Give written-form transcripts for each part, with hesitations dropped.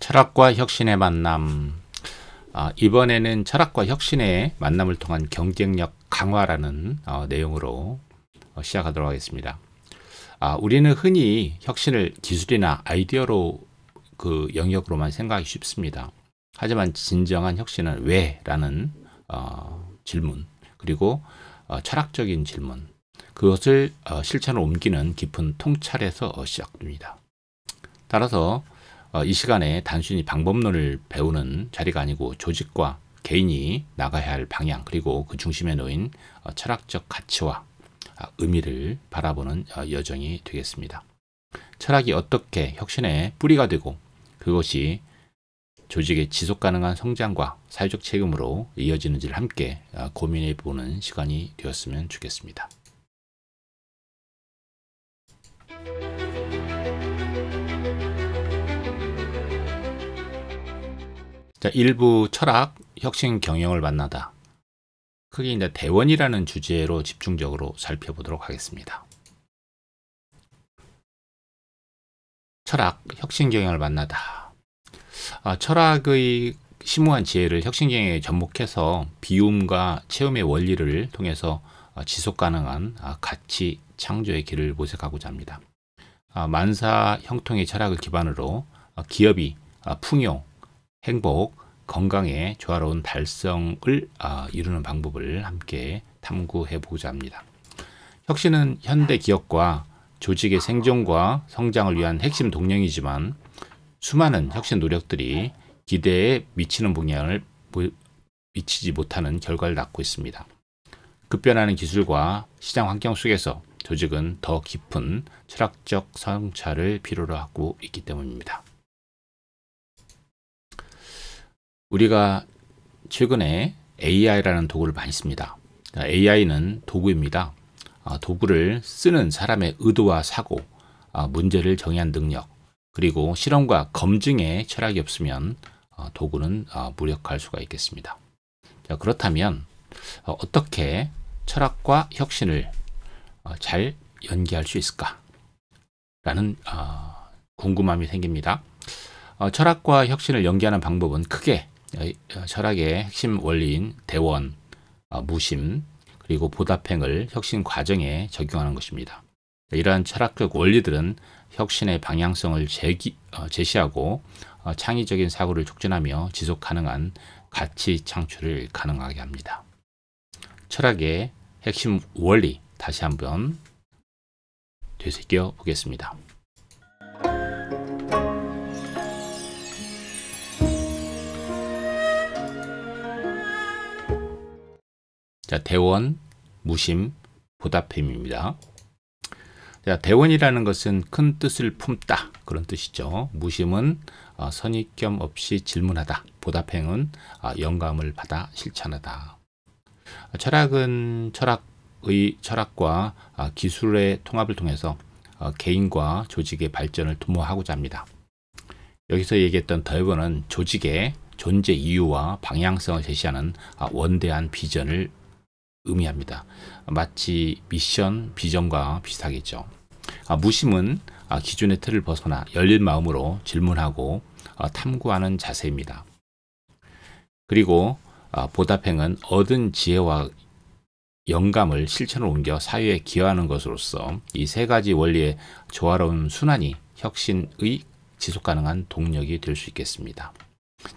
철학과 혁신의 만남. 이번에는 철학과 혁신의 만남을 통한 경쟁력 강화라는 내용으로 시작하도록 하겠습니다. 우리는 흔히 혁신을 기술이나 아이디어로 그 영역으로만 생각하기 쉽습니다. 하지만 진정한 혁신은 왜? 라는 질문, 그리고 철학적인 질문, 그것을 실천으로 옮기는 깊은 통찰에서 시작됩니다. 따라서 이 시간에 단순히 방법론을 배우는 자리가 아니고 조직과 개인이 나가야 할 방향, 그리고 그 중심에 놓인 철학적 가치와 의미를 바라보는 여정이 되겠습니다. 철학이 어떻게 혁신의 뿌리가 되고 그것이 조직의 지속가능한 성장과 사회적 책임으로 이어지는지를 함께 고민해 보는 시간이 되었으면 좋겠습니다. 자, 1부 철학, 혁신 경영을 만나다. 크게 이제 대원이라는 주제로 집중적으로 살펴보도록 하겠습니다. 철학, 혁신 경영을 만나다. 철학의 심오한 지혜를 혁신 경영에 접목해서 비움과 체험의 원리를 통해서 지속 가능한 가치 창조의 길을 모색하고자 합니다. 만사 형통의 철학을 기반으로 기업이 풍요, 행복, 건강에 조화로운 달성을 이루는 방법을 함께 탐구해 보고자 합니다. 혁신은 현대 기업과 조직의 생존과 성장을 위한 핵심 동력이지만 수많은 혁신 노력들이 기대에 미치는 방향을 미치지 못하는 결과를 낳고 있습니다. 급변하는 기술과 시장 환경 속에서 조직은 더 깊은 철학적 성찰을 필요로 하고 있기 때문입니다. 우리가 최근에 AI라는 도구를 많이 씁니다. AI는 도구입니다. 도구를 쓰는 사람의 의도와 사고, 문제를 정의한 능력, 그리고 실험과 검증의 철학이 없으면 도구는 무력할 수가 있겠습니다. 자, 그렇다면 어떻게 철학과 혁신을 잘 연계할 수 있을까? 라는 궁금함이 생깁니다. 철학과 혁신을 연계하는 방법은 크게 철학의 핵심 원리인 대원, 무심, 그리고 보답행을 혁신 과정에 적용하는 것입니다. 이러한 철학적 원리들은 혁신의 방향성을 제시하고 창의적인 사고를 촉진하며 지속 가능한 가치 창출을 가능하게 합니다. 철학의 핵심 원리 다시 한번 되새겨 보겠습니다. 자, 대원, 무심, 보답행입니다. 자, 대원이라는 것은 큰 뜻을 품다, 그런 뜻이죠. 무심은 선입견 없이 질문하다, 보답행은 영감을 받아 실천하다. 철학은 철학과 기술의 통합을 통해서 개인과 조직의 발전을 도모하고자 합니다. 여기서 얘기했던 대원은 조직의 존재 이유와 방향성을 제시하는 원대한 비전을 의미합니다. 마치 미션, 비전과 비슷하겠죠. 무심은 기존의 틀을 벗어나 열린 마음으로 질문하고 탐구하는 자세입니다. 그리고 보답행은 얻은 지혜와 영감을 실천으로 옮겨 사회에 기여하는 것으로서 이 세 가지 원리의 조화로운 순환이 혁신의 지속가능한 동력이 될 수 있겠습니다.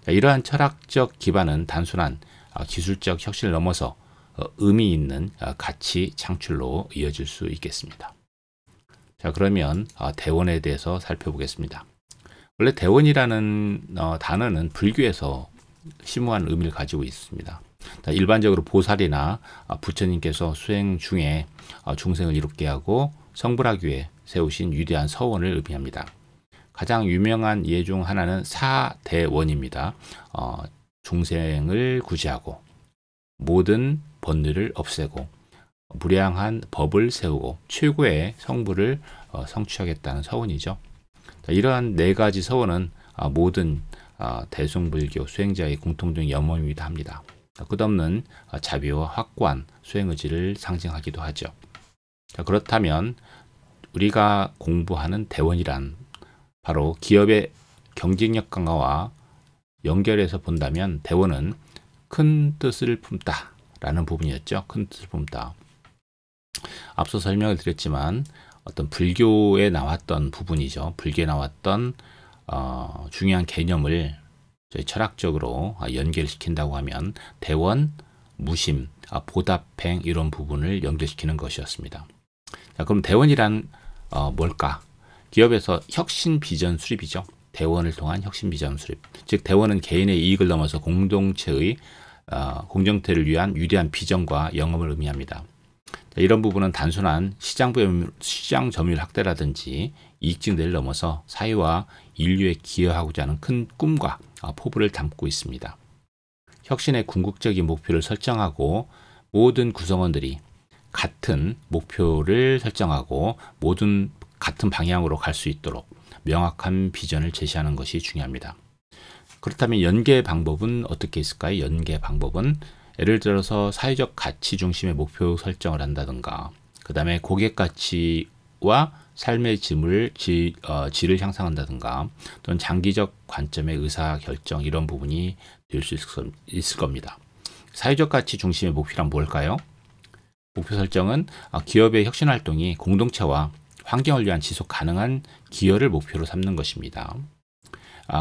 이러한 철학적 기반은 단순한 기술적 혁신을 넘어서 의미 있는 가치 창출로 이어질 수 있겠습니다. 자, 그러면 대원에 대해서 살펴보겠습니다. 원래 대원이라는 단어는 불교에서 심오한 의미를 가지고 있습니다. 일반적으로 보살이나 부처님께서 수행 중에 중생을 이롭게 하고 성불하기 위해 세우신 위대한 서원을 의미합니다. 가장 유명한 예 중 하나는 사대원입니다. 중생을 구제하고 모든 번뇌를 없애고 무량한 법을 세우고 최고의 성부를 성취하겠다는 서원이죠. 이러한 네 가지 서원은 모든 대승불교 수행자의 공통적인 염원이기도 합니다. 끝없는 자비와 확고한 수행의지를 상징하기도 하죠. 그렇다면 우리가 공부하는 대원이란 바로 기업의 경쟁력 강화와 연결해서 본다면 대원은 큰 뜻을 품다 라는 부분이었죠. 큰 뜻을 품다. 앞서 설명을 드렸지만 어떤 불교에 나왔던 부분이죠. 불교에 나왔던 중요한 개념을 저희 철학적으로 연결시킨다고 하면 대원, 무심, 보답행 이런 부분을 연결시키는 것이었습니다. 자, 그럼 대원이란 뭘까? 기업에서 혁신 비전 수립이죠. 대원을 통한 혁신 비전 수립. 즉 대원은 개인의 이익을 넘어서 공동체의 공정태를 위한 위대한 비전과 영업을 의미합니다. 자, 이런 부분은 단순한 시장 점유율 확대라든지 이익 증대를 넘어서 사회와 인류에 기여하고자 하는 큰 꿈과 포부를 담고 있습니다. 혁신의 궁극적인 목표를 설정하고 모든 구성원들이 같은 목표를 설정하고 모든 같은 방향으로 갈 수 있도록 명확한 비전을 제시하는 것이 중요합니다. 그렇다면 연계 방법은 어떻게 있을까요? 연계 방법은 예를 들어서 사회적 가치 중심의 목표 설정을 한다든가 그 다음에 고객 가치와 삶의 질을 향상한다든가 또는 장기적 관점의 의사결정 이런 부분이 될 수 있을 겁니다. 사회적 가치 중심의 목표란 뭘까요? 목표 설정은 기업의 혁신 활동이 공동체와 환경을 위한 지속 가능한 기여를 목표로 삼는 것입니다.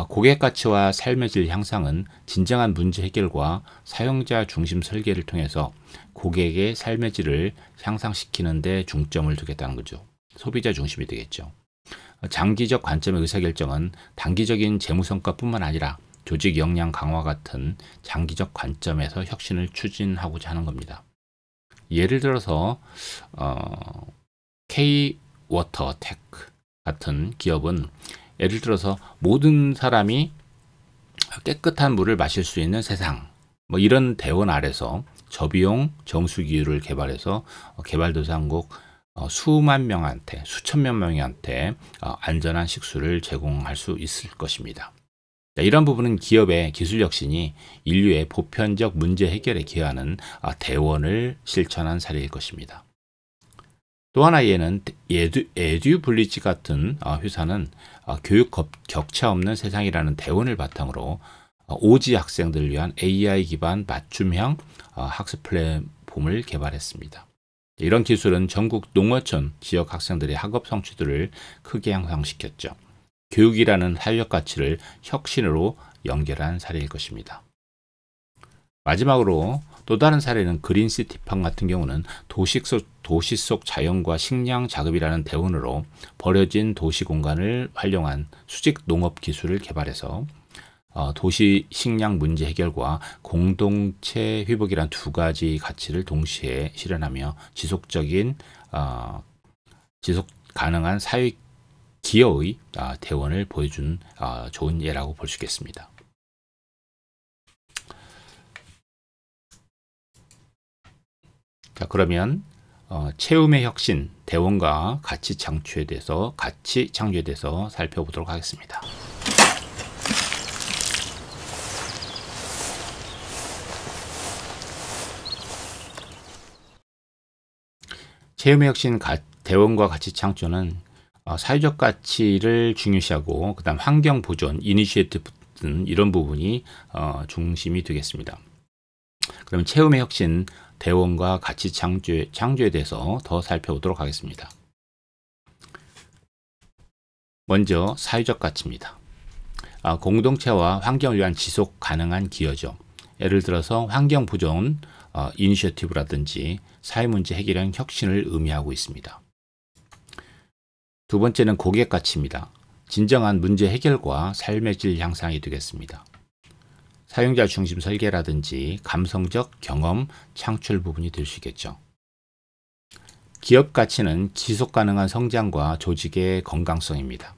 고객 가치와 삶의 질 향상은 진정한 문제 해결과 사용자 중심 설계를 통해서 고객의 삶의 질을 향상시키는 데 중점을 두겠다는 거죠. 소비자 중심이 되겠죠. 장기적 관점의 의사결정은 단기적인 재무성과뿐만 아니라 조직 역량 강화 같은 장기적 관점에서 혁신을 추진하고자 하는 겁니다. 예를 들어서 K-워터테크 같은 기업은 예를 들어서 모든 사람이 깨끗한 물을 마실 수 있는 세상 이런 대원 아래서 저비용 정수기를 개발해서 개발도상국 수천 명한테 안전한 식수를 제공할 수 있을 것입니다. 이런 부분은 기업의 기술 혁신이 인류의 보편적 문제 해결에 기여하는 대원을 실천한 사례일 것입니다. 또 하나 예는 에듀블리지 같은 회사는 교육 격차 없는 세상이라는 대원을 바탕으로 오지 학생들을 위한 AI 기반 맞춤형 학습 플랫폼을 개발했습니다. 이런 기술은 전국 농어촌 지역 학생들의 학업 성취도를 크게 향상시켰죠. 교육이라는 사회적 가치를 혁신으로 연결한 사례일 것입니다. 마지막으로 또 다른 사례는 그린시티팜 같은 경우는 도시 속 자연과 식량 작업이라는 대원으로 버려진 도시 공간을 활용한 수직 농업 기술을 개발해서 도시 식량 문제 해결과 공동체 회복이란 두 가지 가치를 동시에 실현하며 지속 가능한 사회 기여의 대원을 보여준 좋은 예라고 볼 수 있겠습니다. 자, 그러면 채움의 혁신, 대원과 가치 창조에 대해서 살펴보도록 하겠습니다. 채움의 혁신, 대원과 가치 창조는 사회적 가치를 중요시하고 그다음 환경 보존, 이니시에이티브 등 이런 부분이 중심이 되겠습니다. 그럼 채움의 혁신, 대원과 가치 창조에 대해서 더 살펴보도록 하겠습니다. 먼저 사회적 가치입니다. 공동체와 환경을 위한 지속 가능한 기여죠. 예를 들어서 환경 보존 이니셔티브라든지 사회 문제 해결형 혁신을 의미하고 있습니다. 두 번째는 고객 가치입니다. 진정한 문제 해결과 삶의 질 향상이 되겠습니다. 사용자 중심 설계라든지 감성적 경험 창출 부분이 될 수 있겠죠. 기업 가치는 지속 가능한 성장과 조직의 건강성입니다.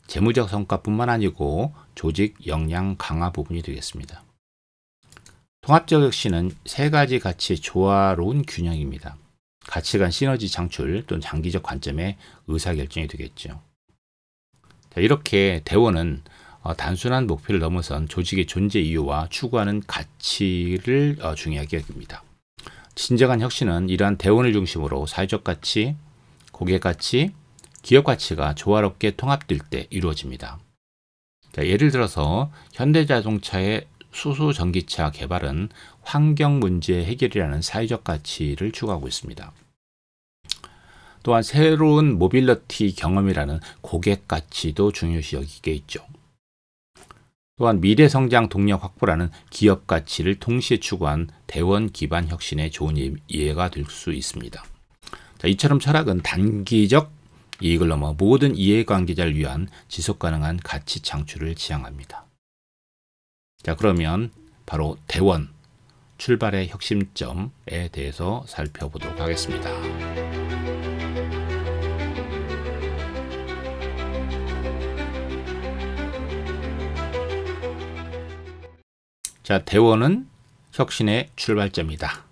재무적 성과뿐만 아니고 조직 역량 강화 부분이 되겠습니다. 통합적 혁신은 세 가지 가치의 조화로운 균형입니다. 가치 간 시너지 창출 또는 장기적 관점의 의사결정이 되겠죠. 자, 이렇게 대원은 단순한 목표를 넘어선 조직의 존재 이유와 추구하는 가치를 중요하게 여깁니다. 진정한 혁신은 이러한 대원을 중심으로 사회적 가치, 고객 가치, 기업 가치가 조화롭게 통합될 때 이루어집니다. 자, 예를 들어서 현대자동차의 수소 전기차 개발은 환경 문제 해결이라는 사회적 가치를 추구하고 있습니다. 또한 새로운 모빌리티 경험이라는 고객 가치도 중요시 여기게 있죠. 또한 미래 성장 동력 확보라는 기업 가치를 동시에 추구한 대원 기반 혁신의 좋은 이해가 될 수 있습니다. 자, 이처럼 철학은 단기적 이익을 넘어 모든 이해관계자를 위한 지속 가능한 가치 창출을 지향합니다. 자, 그러면 바로 대원, 출발의 혁신점에 대해서 살펴보도록 하겠습니다. 자, 대원은 혁신의 출발점이다.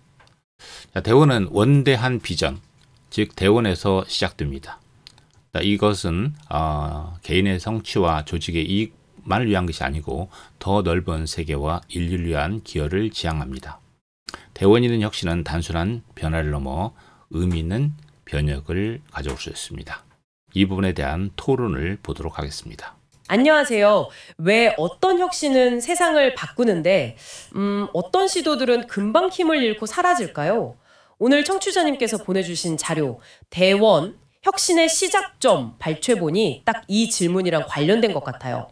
자, 대원은 원대한 비전, 즉 대원에서 시작됩니다. 자, 이것은 개인의 성취와 조직의 이익만을 위한 것이 아니고 더 넓은 세계와 인류를 위한 기여를 지향합니다. 대원이 있는 혁신은 단순한 변화를 넘어 의미 있는 변혁을 가져올 수 있습니다. 이 부분에 대한 토론을 보도록 하겠습니다. 안녕하세요. 왜 어떤 혁신은 세상을 바꾸는데 어떤 시도들은 금방 힘을 잃고 사라질까요? 오늘 청취자님께서 보내주신 자료 대원, 혁신의 시작점 발췌본이 딱 이 질문이랑 관련된 것 같아요.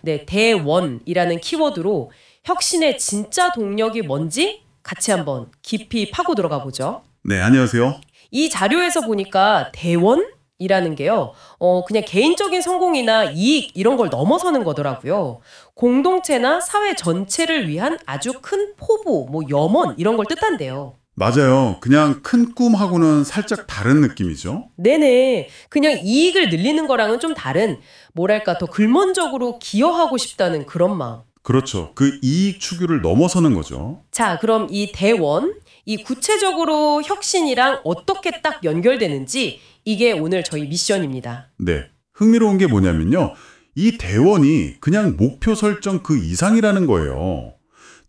네, 대원이라는 키워드로 혁신의 진짜 동력이 뭔지 같이 한번 깊이 파고 들어가 보죠. 네, 안녕하세요. 이 자료에서 보니까 대원이라는 게요, 그냥 개인적인 성공이나 이익 이런 걸 넘어서는 거더라고요. 공동체나 사회 전체를 위한 아주 큰 포부, 뭐 염원 이런 걸 뜻한대요. 맞아요. 그냥 큰 꿈하고는 살짝 다른 느낌이죠. 네네. 그냥 이익을 늘리는 거랑은 좀 다른, 뭐랄까 더 근본적으로 기여하고 싶다는 그런 마음. 그렇죠. 그 이익 추구를 넘어서는 거죠. 자, 그럼 이 대원, 이 구체적으로 혁신이랑 어떻게 딱 연결되는지 이게 오늘 저희 미션입니다. 네. 흥미로운 게 뭐냐면요. 이 대원이 그냥 목표 설정 그 이상이라는 거예요.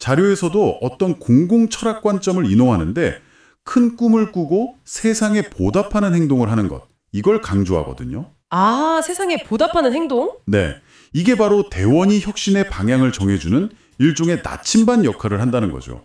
자료에서도 어떤 공공 철학 관점을 인용하는데 큰 꿈을 꾸고 세상에 보답하는 행동을 하는 것. 이걸 강조하거든요. 아, 세상에 보답하는 행동? 네. 이게 바로 대원이 혁신의 방향을 정해주는 일종의 나침반 역할을 한다는 거죠.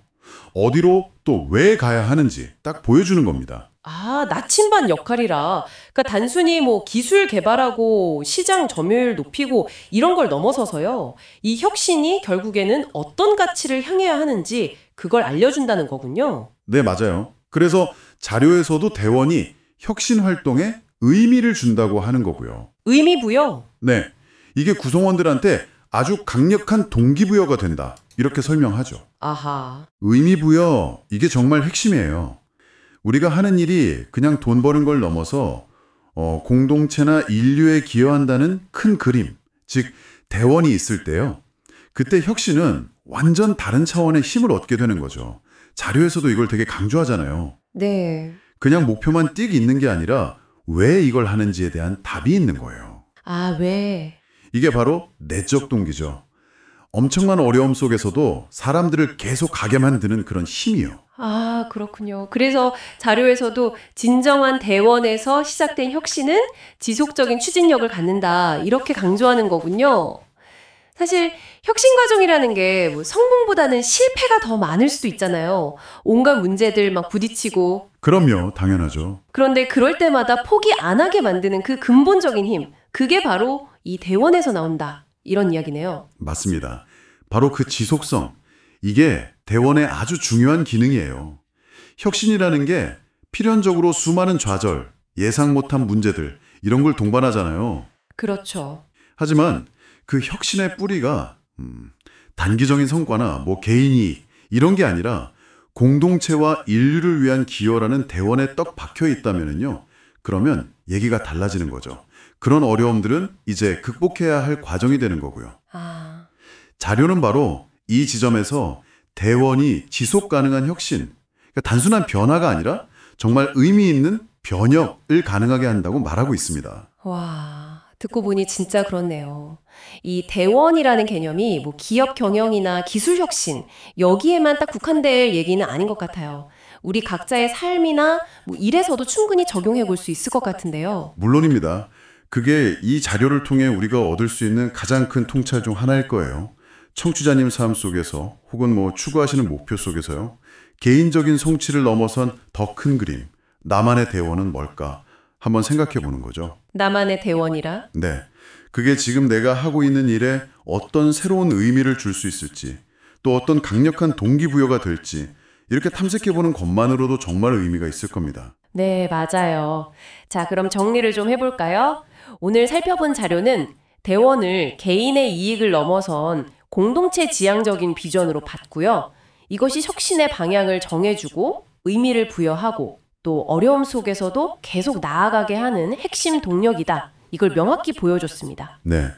어디로 또 왜 가야 하는지 딱 보여주는 겁니다. 아, 나침반 역할이라. 그러니까 단순히 뭐 기술 개발하고 시장 점유율 높이고 이런 걸 넘어서서요. 이 혁신이 결국에는 어떤 가치를 향해야 하는지 그걸 알려준다는 거군요. 네, 맞아요. 그래서 자료에서도 대원이 혁신 활동에 의미를 준다고 하는 거고요. 의미부여? 네, 이게 구성원들한테 아주 강력한 동기부여가 된다. 이렇게 설명하죠. 아하. 의미부여, 이게 정말 핵심이에요. 우리가 하는 일이 그냥 돈 버는 걸 넘어서 공동체나 인류에 기여한다는 큰 그림, 즉 대원이 있을 때요. 그때 혁신은 완전 다른 차원의 힘을 얻게 되는 거죠. 자료에서도 이걸 되게 강조하잖아요. 네. 그냥 목표만 띡 있는 게 아니라 왜 이걸 하는지에 대한 답이 있는 거예요. 아, 왜? 이게 바로 내적 동기죠. 엄청난 어려움 속에서도 사람들을 계속 가게 만드는 그런 힘이요. 아, 그렇군요. 그래서 자료에서도 진정한 대원에서 시작된 혁신은 지속적인 추진력을 갖는다. 이렇게 강조하는 거군요. 사실 혁신 과정이라는 게 뭐 성공보다는 실패가 더 많을 수도 있잖아요. 온갖 문제들 막 부딪히고. 그럼요, 당연하죠. 그런데 그럴 때마다 포기 안 하게 만드는 그 근본적인 힘, 그게 바로 이 대원에서 나온다. 이런 이야기네요. 맞습니다. 바로 그 지속성, 이게 대원의 아주 중요한 기능이에요. 혁신이라는 게 필연적으로 수많은 좌절, 예상 못한 문제들, 이런 걸 동반하잖아요. 그렇죠. 하지만 그 혁신의 뿌리가 단기적인 성과나 뭐 개인이 이런 게 아니라 공동체와 인류를 위한 기여라는 대원에 떡 박혀 있다면요. 그러면 얘기가 달라지는 거죠. 그런 어려움들은 이제 극복해야 할 과정이 되는 거고요. 아. 자료는 바로 이 지점에서 대원이 지속 가능한 혁신, 그러니까 단순한 변화가 아니라 정말 의미 있는 변혁을 가능하게 한다고 말하고 있습니다. 와, 듣고 보니 진짜 그렇네요. 이 대원이라는 개념이 뭐 기업 경영이나 기술 혁신, 여기에만 딱 국한될 얘기는 아닌 것 같아요. 우리 각자의 삶이나 뭐 일에서도 충분히 적용해 볼 수 있을 것 같은데요. 물론입니다. 그게 이 자료를 통해 우리가 얻을 수 있는 가장 큰 통찰 중 하나일 거예요. 청취자님 삶 속에서 혹은 추구하시는 목표 속에서요. 개인적인 성취를 넘어선 더 큰 그림, 나만의 대원은 뭘까? 한번 생각해 보는 거죠. 나만의 대원이라? 네. 그게 지금 내가 하고 있는 일에 어떤 새로운 의미를 줄 수 있을지, 또 어떤 강력한 동기부여가 될지, 이렇게 탐색해 보는 것만으로도 정말 의미가 있을 겁니다. 네, 맞아요. 자, 그럼 정리를 좀 해볼까요? 오늘 살펴본 자료는 대원을 개인의 이익을 넘어선 공동체 지향적인 비전으로 봤고요. 이것이 혁신의 방향을 정해주고 의미를 부여하고 또 어려움 속에서도 계속 나아가게 하는 핵심 동력이다. 이걸 명확히 보여줬습니다. 네.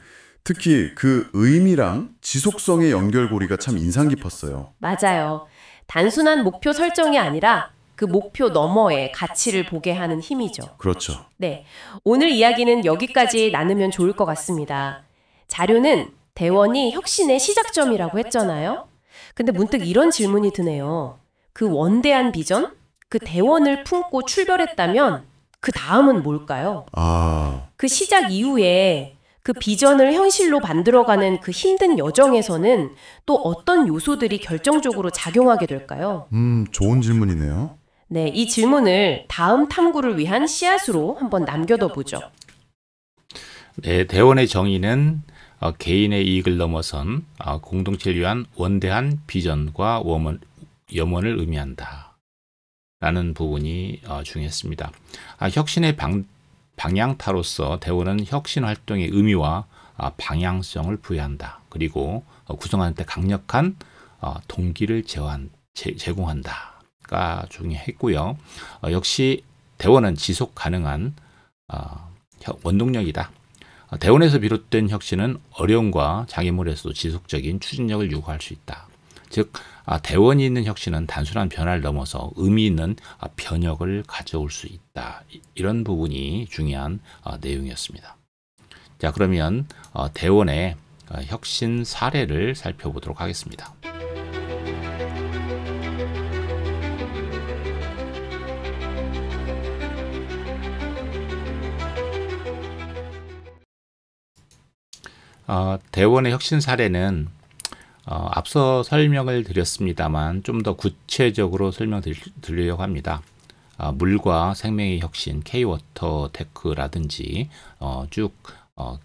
특히 그 의미랑 지속성의 연결고리가 참 인상 깊었어요. 맞아요. 단순한 목표 설정이 아니라 그 목표 너머의 가치를 보게 하는 힘이죠. 그렇죠. 네, 오늘 이야기는 여기까지 나누면 좋을 것 같습니다. 자료는 대원이 혁신의 시작점이라고 했잖아요. 근데 문득 이런 질문이 드네요. 그 원대한 비전? 그 대원을 품고 출발했다면 그 다음은 뭘까요? 그 시작 이후에 그 비전을 현실로 만들어가는 그 힘든 여정에서는 또 어떤 요소들이 결정적으로 작용하게 될까요? 좋은 질문이네요. 네, 이 질문을 다음 탐구를 위한 씨앗으로 한번 남겨둬 보죠. 네, 대원의 정의는 개인의 이익을 넘어선 공동체를 위한 원대한 비전과 염원을 의미한다. 라는 부분이 중요했습니다. 혁신의 방향타로서 대원은 혁신 활동의 의미와 방향성을 부여한다. 그리고 구성하는 때 강력한 동기를 제공한다가 중요했고요. 역시 대원은 지속 가능한 원동력이다. 대원에서 비롯된 혁신은 어려움과 장애물에서도 지속적인 추진력을 요구할 수 있다. 즉 대원이 있는 혁신은 단순한 변화를 넘어서 의미 있는 변혁을 가져올 수 있다. 이런 부분이 중요한 내용이었습니다. 자, 그러면 대원의 혁신 사례를 살펴보도록 하겠습니다. 대원의 혁신 사례는 앞서 설명을 드렸습니다만 좀 더 구체적으로 설명드리려고 합니다. 물과 생명의 혁신, K-워터테크라든지 쭉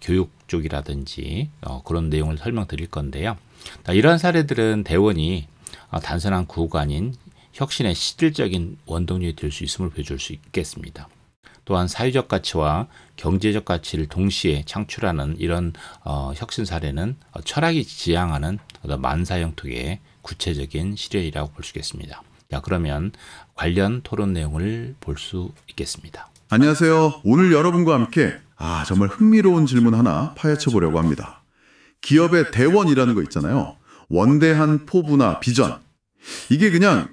교육 쪽이라든지 그런 내용을 설명드릴 건데요. 이러한 사례들은 대원이 단순한 구호가 아닌 혁신의 실질적인 원동력이 될 수 있음을 보여줄 수 있겠습니다. 또한 사회적 가치와 경제적 가치를 동시에 창출하는 이런 혁신 사례는 철학이 지향하는 만사 형통의 구체적인 실현이라고 볼 수 있겠습니다. 자, 그러면 관련 토론 내용을 볼 수 있겠습니다. 안녕하세요. 오늘 여러분과 함께 정말 흥미로운 질문 하나 파헤쳐 보려고 합니다. 기업의 대원이라는 거 있잖아요. 원대한 포부나 비전. 이게 그냥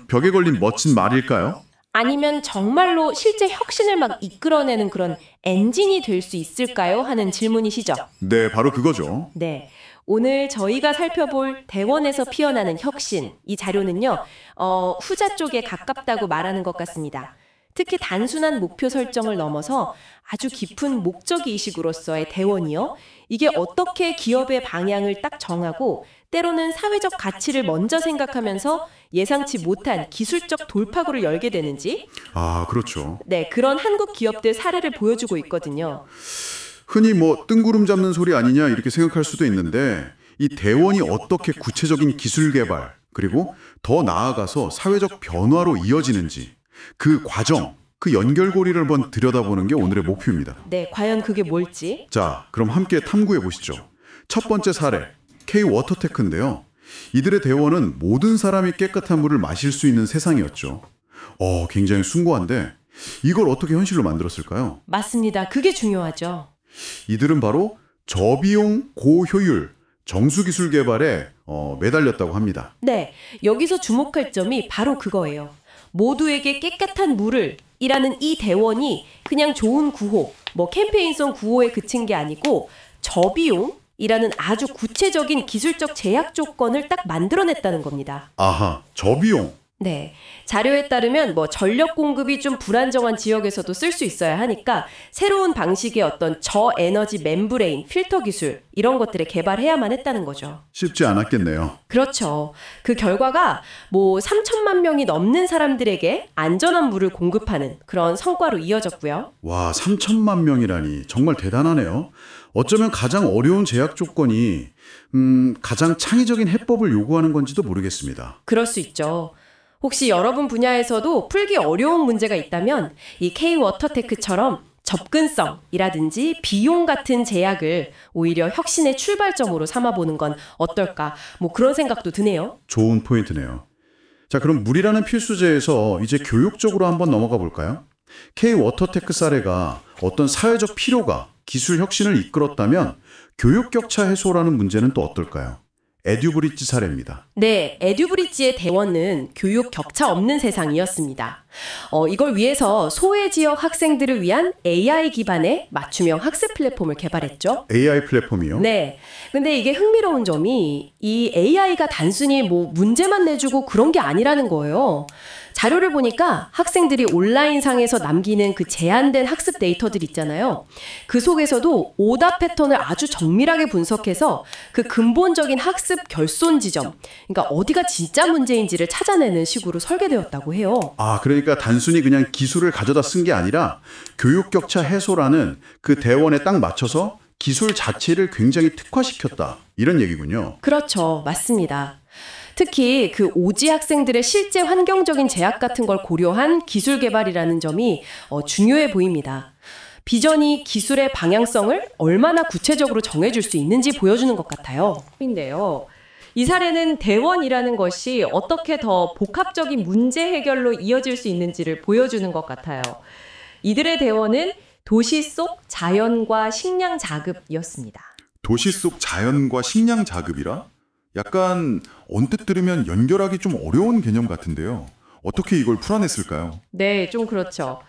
벽에 걸린 멋진 말일까요? 아니면 정말로 실제 혁신을 막 이끌어내는 그런 엔진이 될 수 있을까요? 하는 질문이시죠? 네, 바로 그거죠. 네. 오늘 저희가 살펴볼 대원에서 피어나는 혁신, 이 자료는요, 후자 쪽에 가깝다고 말하는 것 같습니다. 특히 단순한 목표 설정을 넘어서 아주 깊은 목적의식으로서의 대원이요. 이게 어떻게 기업의 방향을 딱 정하고 때로는 사회적 가치를 먼저 생각하면서 예상치 못한 기술적 돌파구를 열게 되는지. 그렇죠. 네, 그런 한국 기업들 사례를 보여주고 있거든요. 흔히 뜬구름 잡는 소리 아니냐 이렇게 생각할 수도 있는데 이 대원이 어떻게 구체적인 기술 개발 그리고 더 나아가서 사회적 변화로 이어지는지 그 과정, 그 연결고리를 한번 들여다보는 게 오늘의 목표입니다. 네, 과연 그게 뭘지? 자, 그럼 함께 탐구해 보시죠. 첫 번째 사례, K-워터테크인데요. 이들의 대원은 모든 사람이 깨끗한 물을 마실 수 있는 세상이었죠. 굉장히 숭고한데 이걸 어떻게 현실로 만들었을까요? 맞습니다. 그게 중요하죠. 이들은 바로 저비용 고효율 정수기술 개발에 매달렸다고 합니다. 네, 여기서 주목할 점이 바로 그거예요. 모두에게 깨끗한 물을 이라는 이 대원이 그냥 좋은 구호, 캠페인성 구호에 그친 게 아니고 저비용이라는 아주 구체적인 기술적 제약 조건을 딱 만들어냈다는 겁니다. 저비용. 네. 자료에 따르면 전력 공급이 좀 불안정한 지역에서도 쓸 수 있어야 하니까 새로운 방식의 어떤 저에너지 멤브레인, 필터 기술 이런 것들을 개발해야만 했다는 거죠. 쉽지 않았겠네요. 그렇죠. 그 결과가 3천만 명이 넘는 사람들에게 안전한 물을 공급하는 그런 성과로 이어졌고요. 와, 3천만 명이라니 정말 대단하네요. 어쩌면 가장 어려운 제약 조건이 가장 창의적인 해법을 요구하는 건지도 모르겠습니다. 그럴 수 있죠. 혹시 여러분 분야에서도 풀기 어려운 문제가 있다면 이 K-워터테크처럼 접근성이라든지 비용 같은 제약을 오히려 혁신의 출발점으로 삼아보는 건 어떨까? 그런 생각도 드네요. 좋은 포인트네요. 자, 그럼 물이라는 필수제에서 이제 교육적으로 한번 넘어가 볼까요? K-워터테크 사례가 어떤 사회적 필요가 기술 혁신을 이끌었다면 교육 격차 해소라는 문제는 또 어떨까요? 에듀브리지 사례입니다. 네, 에듀브리지의 대원은 교육 격차 없는 세상이었습니다. 이걸 위해서 소외 지역 학생들을 위한 AI 기반의 맞춤형 학습 플랫폼을 개발했죠. AI 플랫폼이요? 네. 근데 이게 흥미로운 점이 이 AI가 단순히 문제만 내주고 그런 게 아니라는 거예요. 자료를 보니까 학생들이 온라인상에서 남기는 그 제한된 학습 데이터들 있잖아요. 그 속에서도 오답 패턴을 아주 정밀하게 분석해서 그 근본적인 학습 결손 지점, 그러니까 어디가 진짜 문제인지를 찾아내는 식으로 설계되었다고 해요. 아, 그러니까 단순히 그냥 기술을 가져다 쓴 게 아니라 교육 격차 해소라는 그 대원에 딱 맞춰서 기술 자체를 굉장히 특화시켰다. 이런 얘기군요. 그렇죠. 맞습니다. 특히 그 오지 학생들의 실제 환경적인 제약 같은 걸 고려한 기술 개발이라는 점이 중요해 보입니다. 비전이 기술의 방향성을 얼마나 구체적으로 정해줄 수 있는지 보여주는 것 같아요. 인데요. 이 사례는 대원이라는 것이 어떻게 더 복합적인 문제 해결로 이어질 수 있는지를 보여주는 것 같아요. 이들의 대원은 도시 속 자연과 식량 자급이었습니다. 도시 속 자연과 식량 자급이라? 약간 언뜻 들으면 연결하기 좀 어려운 개념 같은데요. 어떻게 이걸 풀어냈을까요? 네, 좀 그렇죠.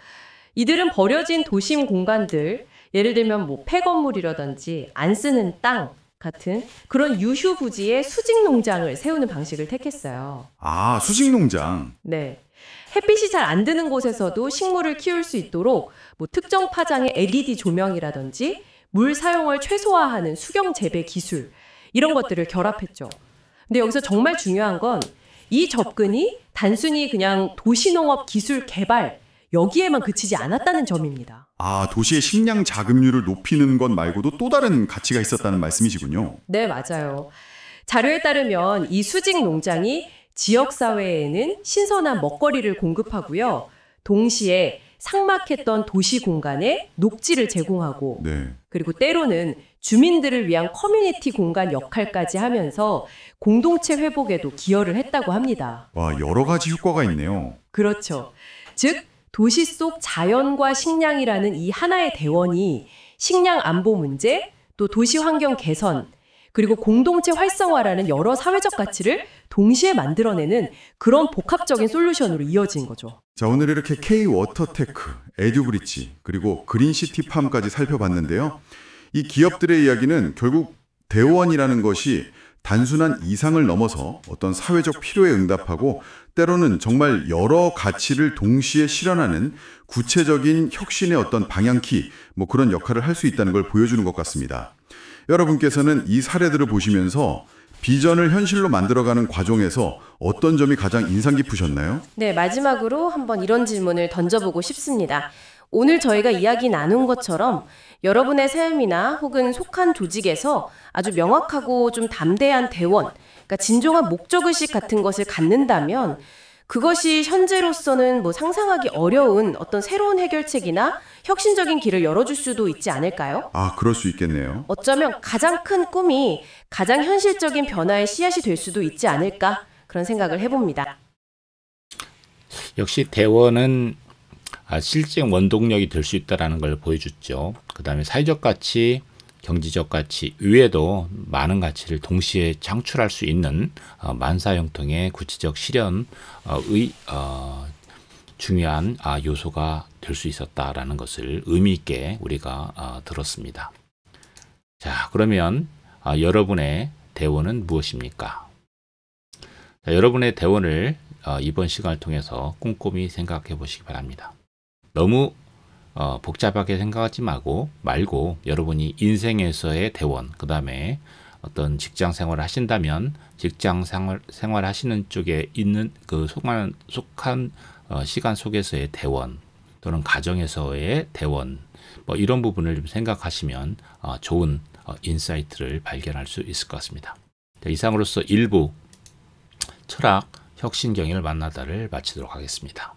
이들은 버려진 도심 공간들, 예를 들면 폐건물이라든지 안 쓰는 땅 같은 그런 유휴 부지에 수직 농장을 세우는 방식을 택했어요. 아, 수직 농장. 네. 햇빛이 잘 안 드는 곳에서도 식물을 키울 수 있도록 특정 파장의 LED 조명이라든지 물 사용을 최소화하는 수경 재배 기술, 이런 것들을 결합했죠. 근데 여기서 정말 중요한 건 이 접근이 단순히 그냥 도시농업 기술 개발 여기에만 그치지 않았다는 점입니다. 아, 도시의 식량 자급률을 높이는 것 말고도 또 다른 가치가 있었다는 말씀이시군요. 네, 맞아요. 자료에 따르면 이 수직 농장이 지역사회에는 신선한 먹거리를 공급하고요. 동시에 삭막했던 도시 공간에 녹지를 제공하고 네. 그리고 때로는 주민들을 위한 커뮤니티 공간 역할까지 하면서 공동체 회복에도 기여를 했다고 합니다. 와, 여러 가지 효과가 있네요. 그렇죠. 즉 도시 속 자연과 식량이라는 이 하나의 대원이 식량 안보 문제, 또 도시 환경 개선, 그리고 공동체 활성화라는 여러 사회적 가치를 동시에 만들어내는 그런 복합적인 솔루션으로 이어진 거죠. 자, 오늘 이렇게 K-워터테크, 에듀브리지, 그리고 그린시티팜까지 살펴봤는데요. 이 기업들의 이야기는 결국 대원이라는 것이 단순한 이상을 넘어서 어떤 사회적 필요에 응답하고 때로는 정말 여러 가치를 동시에 실현하는 구체적인 혁신의 어떤 방향키, 그런 역할을 할 수 있다는 걸 보여주는 것 같습니다. 여러분께서는 이 사례들을 보시면서 비전을 현실로 만들어가는 과정에서 어떤 점이 가장 인상 깊으셨나요? 네, 마지막으로 한번 이런 질문을 던져보고 싶습니다. 오늘 저희가 이야기 나눈 것처럼 여러분의 삶이나 혹은 속한 조직에서 아주 명확하고 좀 담대한 대원, 그러니까 진정한 목적의식 같은 것을 갖는다면 그것이 현재로서는 상상하기 어려운 어떤 새로운 해결책이나 혁신적인 길을 열어줄 수도 있지 않을까요? 아, 그럴 수 있겠네요. 어쩌면 가장 큰 꿈이 가장 현실적인 변화의 씨앗이 될 수도 있지 않을까 그런 생각을 해봅니다. 역시 대원은 실증 원동력이 될 수 있다는 걸 보여줬죠. 그 다음에 사회적 가치, 경제적 가치 외에도 많은 가치를 동시에 창출할 수 있는 만사형통의 구체적 실현의 중요한 요소가 될 수 있었다라는 것을 의미 있게 우리가 들었습니다. 자, 그러면 여러분의 대원은 무엇입니까? 자, 여러분의 대원을 이번 시간을 통해서 꼼꼼히 생각해 보시기 바랍니다. 너무 복잡하게 생각하지 말고 여러분이 인생에서의 대원, 그 다음에 어떤 직장 생활을 하신다면 직장 생활 하시는 쪽에 있는 그 속한 시간 속에서의 대원, 또는 가정에서의 대원, 뭐 이런 부분을 좀 생각하시면 좋은 인사이트를 발견할 수 있을 것 같습니다. 자, 이상으로서 1부 철학 혁신경영을 만나다를 마치도록 하겠습니다.